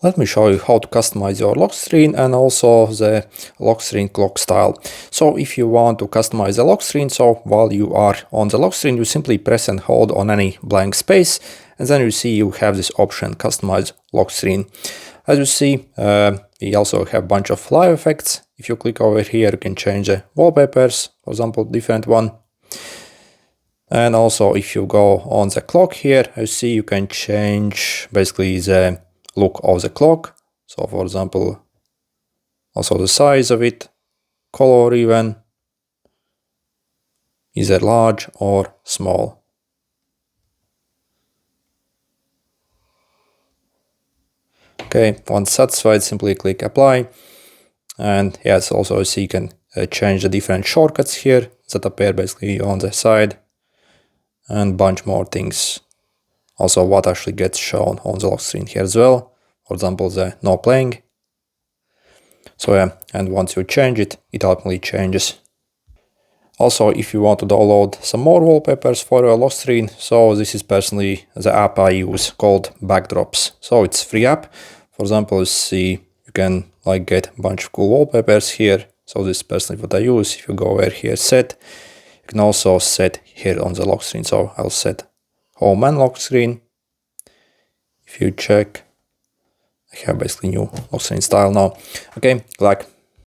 Let me show you how to customize your lock screen and also the lock screen clock style. So if you want to customize the lock screen, so while you are on the lock screen, you simply press and hold on any blank space, and then you see you have this option, customize lock screen. As you see, we also have a bunch of live effects. If you click over here, you can change the wallpapers, for example, different one. And also if you go on the clock here, you see you can change basically the look of the clock. So for example, also the size of it, color even, either large or small. Okay, once satisfied, simply click apply. And yes, also you see you can change the different shortcuts here that appear basically on the side, and bunch more things. Also what actually gets shown on the lock screen here as well. For example, the no playing. So yeah, and once you change it, it automatically changes. Also, if you want to download some more wallpapers for your lock screen, so this is personally the app I use called Backdrops. So it's a free app. For example, you see you can like get a bunch of cool wallpapers here. So this is personally what I use. If you go over here, set, you can also set here on the lock screen. So I'll set home and lock screen. If you check, I have basically new lock screen style now. Okay, like